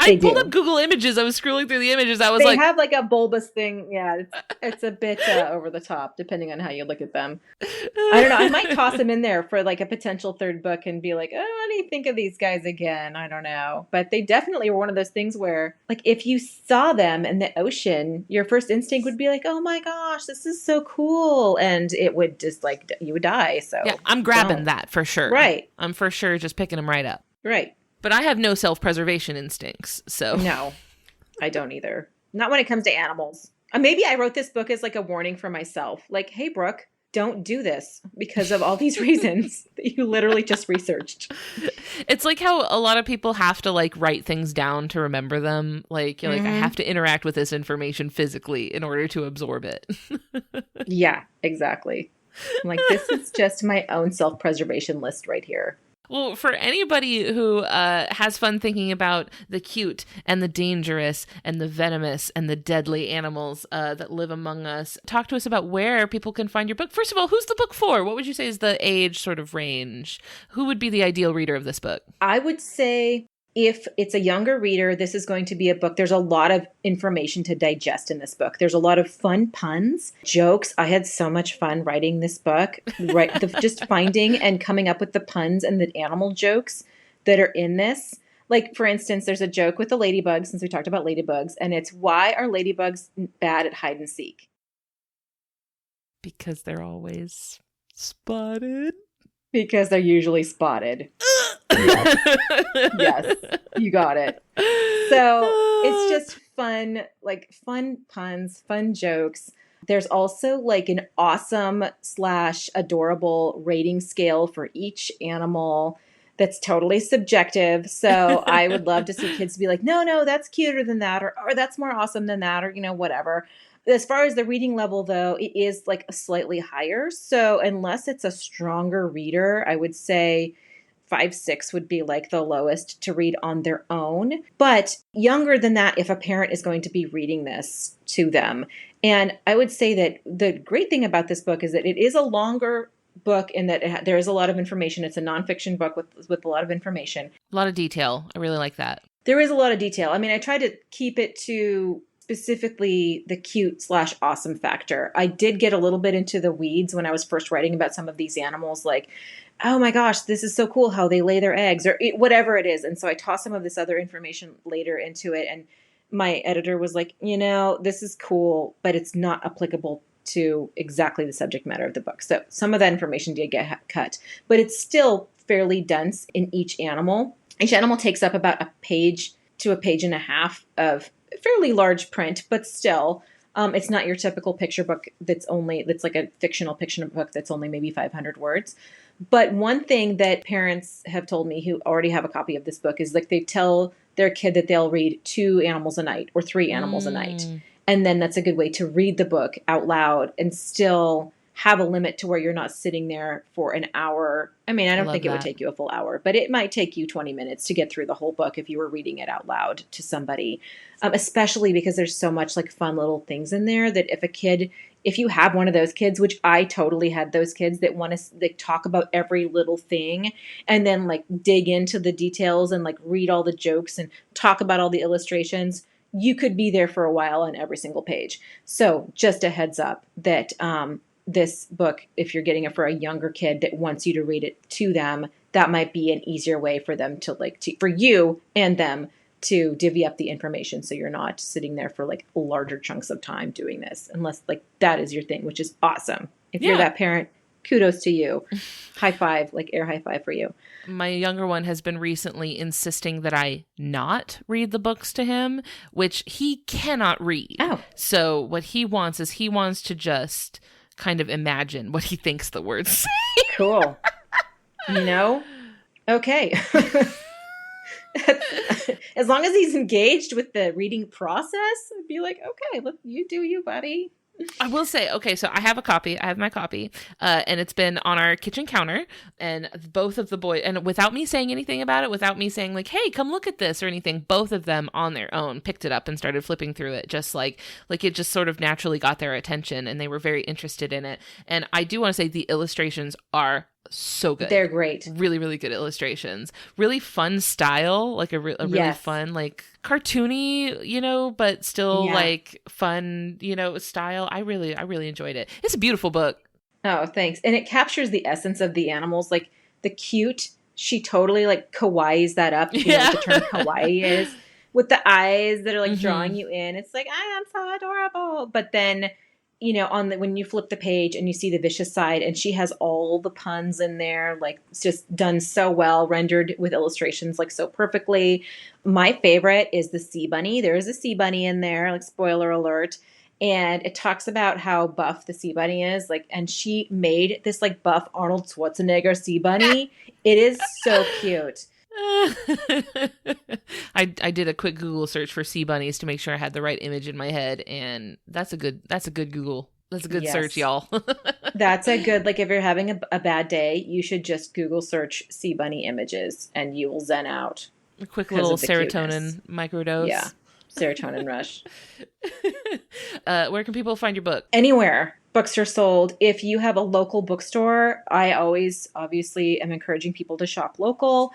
I pulled up Google Images. I was scrolling through the images. I was they like, have like a bulbous thing. Yeah, it's a bit over the top, depending on how you look at them. I don't know. I might toss them in there for like a potential third book and be like, oh, what do you think of these guys again? I don't know. But they definitely were one of those things where, like, if you saw them in the ocean, your first instinct would be like, oh my gosh, this is so cool. And it would just like, you would die. So yeah, I'm grabbing that for sure. Right. I'm for sure just picking them right up. Right. But I have no self-preservation instincts, so. No, I don't either. Not when it comes to animals. Maybe I wrote this book as like a warning for myself. Like, hey, Brooke, don't do this because of all these reasons that you literally just researched. It's like how a lot of people have to like write things down to remember them. Like, you're like, I have to interact with this information physically in order to absorb it. Yeah, exactly. I'm like, this is just my own self-preservation list right here. Well, for anybody who has fun thinking about the cute and the dangerous and the venomous and the deadly animals that live among us, talk to us about where people can find your book. First of all, who's the book for? What would you say is the age sort of range? Who would be the ideal reader of this book? I would say if it's a younger reader, this is going to be a book. There's a lot of information to digest in this book. There's a lot of fun puns, jokes. I had so much fun writing this book, right? Just finding and coming up with the puns and the animal jokes that are in this. Like, for instance, there's a joke with the ladybugs, since we talked about ladybugs, and it's, why are ladybugs bad at hide and seek? Because they're always spotted. Because they're usually spotted. Yes, you got it. So it's just fun, like fun puns, fun jokes. There's also like an awesome / adorable rating scale for each animal that's totally subjective. So I would love to see kids be like, no, that's cuter than that, or that's more awesome than that, or, whatever. As far as the reading level, though, it is like a slightly higher. So unless it's a stronger reader, I would say 5, 6 would be like the lowest to read on their own. But younger than that, if a parent is going to be reading this to them. And I would say that the great thing about this book is that it is a longer book in that there is a lot of information. It's a nonfiction book with a lot of information. A lot of detail. I really like that. There is a lot of detail. I mean, I tried to keep it to specifically the cute / awesome factor. I did get a little bit into the weeds when I was first writing about some of these animals, like, oh my gosh, this is so cool how they lay their eggs, or whatever it is. And so I tossed some of this other information later into it. And my editor was like, this is cool, but it's not applicable to exactly the subject matter of the book. So some of that information did get cut, but it's still fairly dense in each animal. Each animal takes up about a page to a page and a half of fairly large print, but still, it's not your typical picture book that's like a fictional picture book that's only maybe 500 words. But one thing that parents have told me who already have a copy of this book is like they tell their kid that they'll read 2 animals a night or 3 animals a night. And then that's a good way to read the book out loud and still have a limit to where you're not sitting there for an hour. I mean, I don't think it would take you a full hour, but it might take you 20 minutes to get through the whole book if you were reading it out loud to somebody, especially because there's so much like fun little things in there that if you have one of those kids, which I totally had those kids that want to like talk about every little thing and then like dig into the details and like read all the jokes and talk about all the illustrations, you could be there for a while on every single page. So just a heads up that this book, if you're getting it for a younger kid that wants you to read it to them, that might be an easier way for them to for you and them to divvy up the information, so you're not sitting there for like larger chunks of time doing this, unless like that is your thing, which is awesome. If you're that parent, kudos to you. High five, like air high five for you. My younger one has been recently insisting that I not read the books to him, which he cannot read. Oh. So what he wants is he wants to just kind of imagine what he thinks the words say. Cool. Okay. As long as he's engaged with the reading process, I'd be like, okay, look, you do you, buddy. I will say, okay, so I have my copy, and it's been on our kitchen counter, and both of the boys, and without me saying anything about it, without me saying like, hey, come look at this or anything, both of them on their own picked it up and started flipping through it, just like it just sort of naturally got their attention, and they were very interested in it. And I do want to say the illustrations are so good. They're great. Really, really good illustrations. Really fun style, like a really fun, like cartoony, but still like fun, style. I really enjoyed it. It's a beautiful book. Oh, thanks. And it captures the essence of the animals, like the cute. She totally like kawaii's that up. You know what the term kawaii is, with the eyes that are like drawing you in. It's like, I am so adorable. But then, when you flip the page and you see the vicious side, and she has all the puns in there, like it's just done so well, rendered with illustrations like so perfectly. My favorite is the sea bunny. There is a sea bunny in there, like spoiler alert. And it talks about how buff the sea bunny is, like, and she made this like buff Arnold Schwarzenegger sea bunny. It is so cute. I did a quick Google search for sea bunnies to make sure I had the right image in my head, and that's a good Google. That's a good search, y'all. That's a good, like, if you're having a bad day, you should just Google search sea bunny images and you will zen out. A quick little serotonin microdose. Yeah. Serotonin rush. Where can people find your book? Anywhere books are sold. If you have a local bookstore, I always obviously am encouraging people to shop local.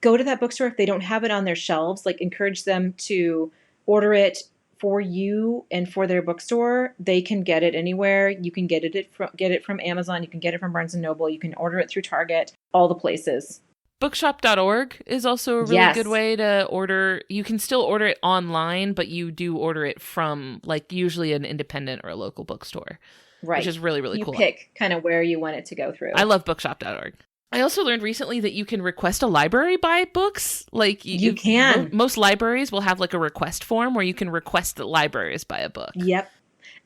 Go to that bookstore. If they don't have it on their shelves, like, encourage them to order it for you and for their bookstore. They can get it anywhere. You can get it from Amazon. You can get it from Barnes & Noble. You can order it through Target, all the places. Bookshop.org is also a really good way to order. You can still order it online, but you do order it from like usually an independent or a local bookstore. Right. Which is really, really cool. You pick kind of where you want it to go through. I love bookshop.org. I also learned recently that you can request a library buy books. Like you can. Most libraries will have like a request form where you can request that libraries buy a book. Yep.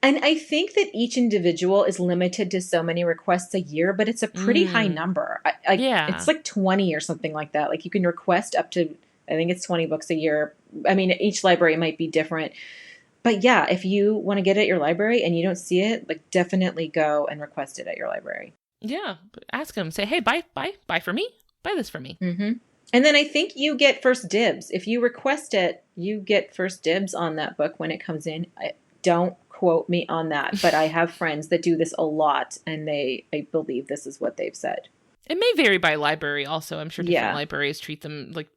And I think that each individual is limited to so many requests a year, but it's a pretty high number. It's like 20 or something like that. Like you can request up to, I think it's 20 books a year. I mean, each library might be different. But yeah, if you want to get it at your library and you don't see it, like definitely go and request it at your library. Yeah. Ask them. Say, hey, buy for me. Buy this for me. Mm-hmm. And then I think you get first dibs. If you request it, you get first dibs on that book when it comes in. Don't quote me on that, but I have friends that do this a lot, and I believe this is what they've said. It may vary by library also. I'm sure different libraries treat them like,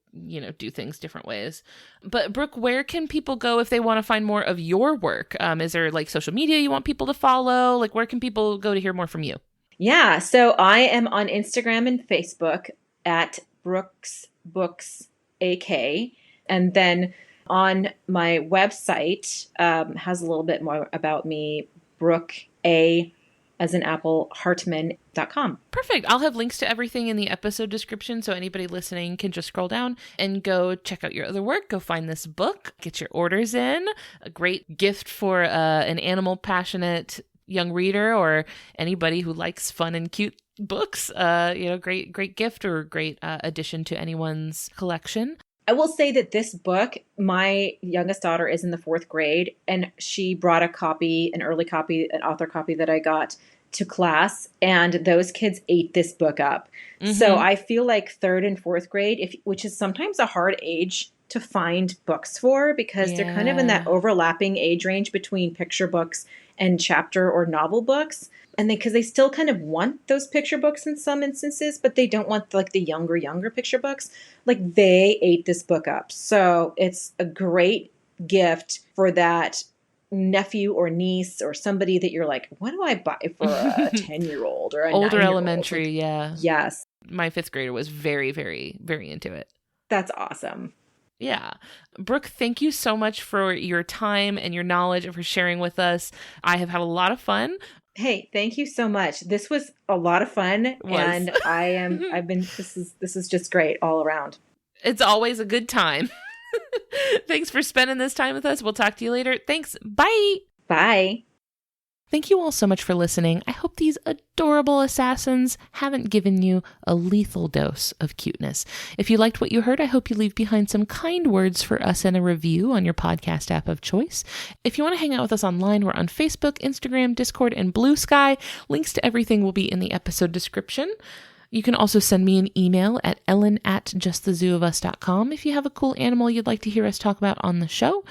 do things different ways. But Brooke, where can people go if they want to find more of your work? Is there like social media you want people to follow? Like where can people go to hear more from you? Yeah, so I am on Instagram and Facebook at Brooks Books AK, and then on my website has a little bit more about me, Brooke A as in Apple, Hartman.com. Perfect. I'll have links to everything in the episode description, so anybody listening can just scroll down and go check out your other work. Go find this book, get your orders in. A great gift for an animal passionate young reader or anybody who likes fun and cute books. Great gift or great addition to anyone's collection. I will say that this book, my youngest daughter is in the 4th grade, and she brought an early copy, an author copy that I got to class, and those kids ate this book up. Mm-hmm. So I feel like 3rd and 4th grade, which is sometimes a hard age to find books for, because they're kind of in that overlapping age range between picture books and chapter or novel books. And because they still kind of want those picture books in some instances, but they don't want like the younger picture books. Like they ate this book up. So it's a great gift for that nephew or niece or somebody that you're like, what do I buy for a 10-year-old or a older 9-year-old? elementary, Like, yeah. Yes. My 5th grader was very, very, very into it. That's awesome. Yeah. Brooke, thank you so much for your time and your knowledge and for sharing with us. I have had a lot of fun. Hey, thank you so much. This was a lot of fun, and this is just great all around. It's always a good time. Thanks for spending this time with us. We'll talk to you later. Thanks. Bye. Bye. Thank you all so much for listening. I hope these adorable assassins haven't given you a lethal dose of cuteness. If you liked what you heard, I hope you leave behind some kind words for us and a review on your podcast app of choice. If you want to hang out with us online, we're on Facebook, Instagram, Discord, and Blue Sky. Links to everything will be in the episode description. You can also send me an email at ellen@justthezooofus.com if you have a cool animal you'd like to hear us talk about on the show.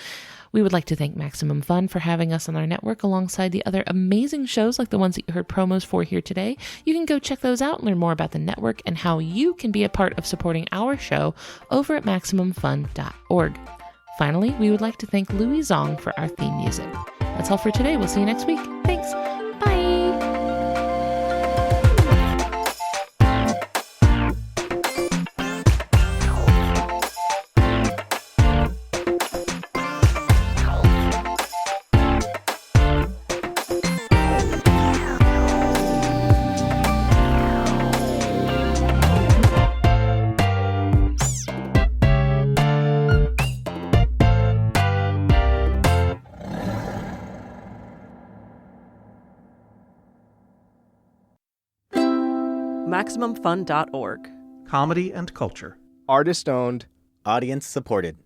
We would like to thank Maximum Fun for having us on our network alongside the other amazing shows like the ones that you heard promos for here today. You can go check those out and learn more about the network and how you can be a part of supporting our show over at MaximumFun.org. Finally, we would like to thank Louis Zong for our theme music. That's all for today. We'll see you next week. Thanks. Bye. MaximumFun.org. Comedy and culture. Artist owned. Audience supported.